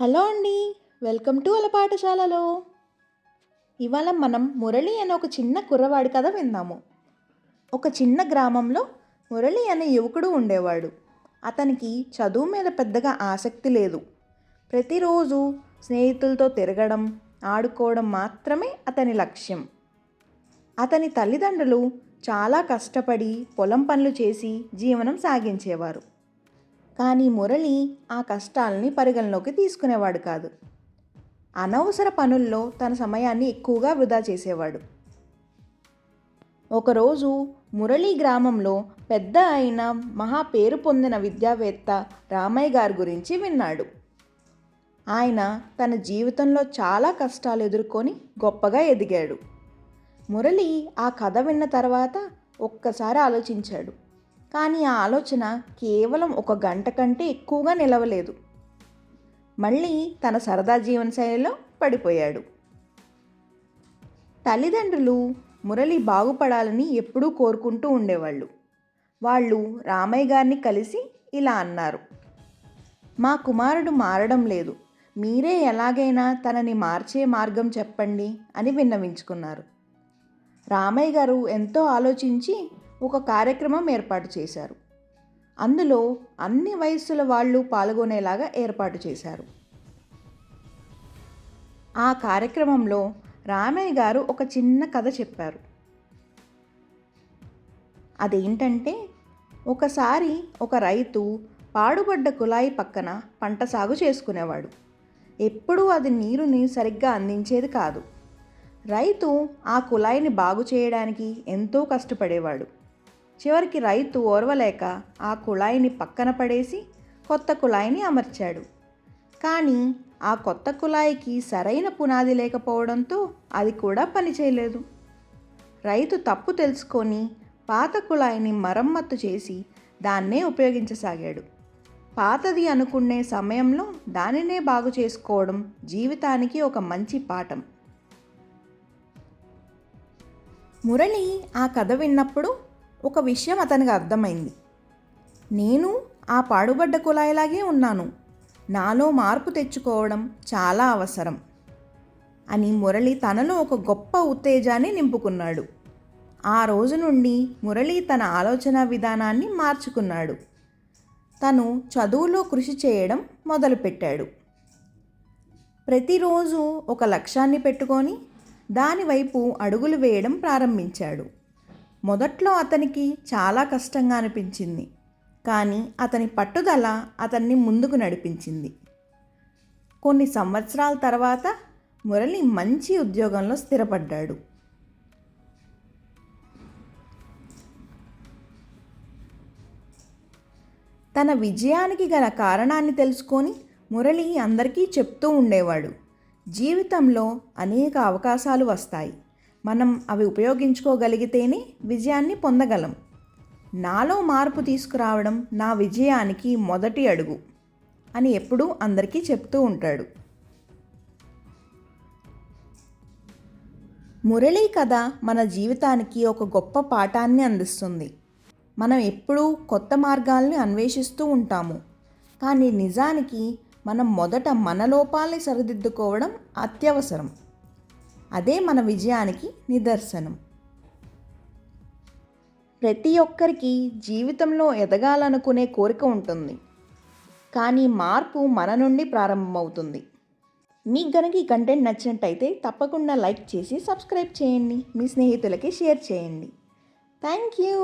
Hello అండి. Welcome to అల పాఠశాలలో. ఇవాళ మనం మురళి అనే ఒక చిన్న కుర్రవాడి కథ విందాము. ఒక చిన్న గ్రామంలో మురళి అనే యువకుడు ఉండేవాడు. అతనికి చదువు మీద పెద్దగా ఆసక్తి లేదు. ప్రతిరోజు స్నేహితులతో తిరగడం, ఆడుకోవడం మాత్రమే అతని లక్ష్యం. అతని తల్లిదండ్రులు చాలా కష్టపడి పొలం పనులు చేసి జీవనం సాగించేవారు. కానీ మురళి ఆ కష్టాలని పరిగణలోకి తీసుకునేవాడు కాదు. అనవసర పనుల్లో తన సమయాన్ని ఎక్కువగా వృధా చేసేవాడు. ఒకరోజు మురళి గ్రామంలో పెద్ద అయిన మహా పేరు పొందిన విద్యావేత్త రామయ్య గారి గురించి విన్నాడు. ఆయన తన జీవితంలో చాలా కష్టాలు ఎదుర్కొని గొప్పగా ఎదిగాడు. మురళి ఆ కథ విన్న తర్వాత ఒక్కసారి ఆలోచించాడు. కానీ ఆ ఆలోచన కేవలం ఒక గంట కంటే ఎక్కువగా నిలవలేదు. మళ్ళీ తన సరదా జీవనశైలిలో పడిపోయాడు. తల్లిదండ్రులు మురళి బాగుపడాలని ఎప్పుడూ కోరుకుంటూ ఉండేవాళ్ళు. వాళ్ళు రామయ్య గారిని కలిసి ఇలా అన్నారు: మా కుమారుడు మారడం లేదు, మీరే ఎలాగైనా తనని మార్చే మార్గం చెప్పండి అని విన్నవించుకున్నారు. రామయ్య గారు ఎంతో ఆలోచించి ఒక కార్యక్రమం ఏర్పాటు చేశారు. అందులో అన్ని వయస్సుల వాళ్ళు పాల్గొనేలాగా ఏర్పాటు చేశారు. ఆ కార్యక్రమంలో రామయ్య గారు ఒక చిన్న కథ చెప్పారు. అదేంటంటే, ఒకసారి ఒక రైతు పాడుబడ్డ కుళాయి పక్కన పంట సాగు చేసుకునేవాడు. ఎప్పుడూ అది నీరుని సరిగ్గా అందించేది కాదు. రైతు ఆ కుళాయిని బాగు చేయడానికి ఎంతో కష్టపడేవాడు. చివరికి రైతు ఓర్వలేక ఆ కుళాయిని పక్కన పడేసి కొత్త కుళాయిని అమర్చాడు. కానీ ఆ కొత్త కుళాయికి సరైన పునాది లేకపోవడంతో అది కూడా పనిచేయలేదు. రైతు తప్పు తెలుసుకొని పాత కుళాయిని మరమ్మత్తు చేసి దాన్నే ఉపయోగించసాగాడు. పాతది అనుకునే సమయంలో దానినే బాగు చేసుకోవడం జీవితానికి ఒక మంచి పాఠం. మురళి ఆ కథ విన్నప్పుడు ఒక విషయం అతనికి అర్థమైంది. నేను ఆ పాడుబడ్డ కుళాయిలాగే ఉన్నాను, నాలో మార్పు తెచ్చుకోవడం చాలా అవసరం అని మురళి తనలో ఒక గొప్ప ఉత్తేజాన్ని నింపుకున్నాడు. ఆ రోజు నుండి మురళి తన ఆలోచన విధానాన్ని మార్చుకున్నాడు. తను చదువులో కృషి చేయడం మొదలుపెట్టాడు. ప్రతిరోజు ఒక లక్ష్యాన్ని పెట్టుకొని దానివైపు అడుగులు వేయడం ప్రారంభించాడు. మొదట్లో అతనికి చాలా కష్టంగా అనిపించింది, కానీ అతని పట్టుదల అతన్ని ముందుకు నడిపించింది. కొన్ని సంవత్సరాల తర్వాత మురళి మంచి ఉద్యోగంలో స్థిరపడ్డాడు. తన విజయానికి గల కారణాన్ని తెలుసుకొని మురళి అందరికీ చెప్తూ ఉండేవాడు. జీవితంలో అనేక అవకాశాలు వస్తాయి, మనం అవి ఉపయోగించుకోగలిగితేనే విజయాన్ని పొందగలం. నాలో మార్పు తీసుకురావడం నా విజయానికి మొదటి అడుగు అని ఎప్పుడూ అందరికీ చెప్తూ ఉంటాడు. మురళీ కథ మన జీవితానికి ఒక గొప్ప పాఠాన్ని అందిస్తుంది. మనం ఎప్పుడూ కొత్త మార్గాల్ని అన్వేషిస్తూ ఉంటాము, కానీ నిజానికి మనం మొదట మన లోపాలని సరిదిద్దుకోవడం అత్యవసరం. అదే మన విజయానికి నిదర్శనం. ప్రతి ఒక్కరికి జీవితంలో ఎదగాలనుకునే కోరిక ఉంటుంది, కానీ మార్పు మన నుండి ప్రారంభమవుతుంది. మీకు గనక ఈ కంటెంట్ నచ్చినట్టయితే తప్పకుండా లైక్ చేసి సబ్స్క్రైబ్ చేయండి, మీ స్నేహితులకి షేర్ చేయండి. Thank you.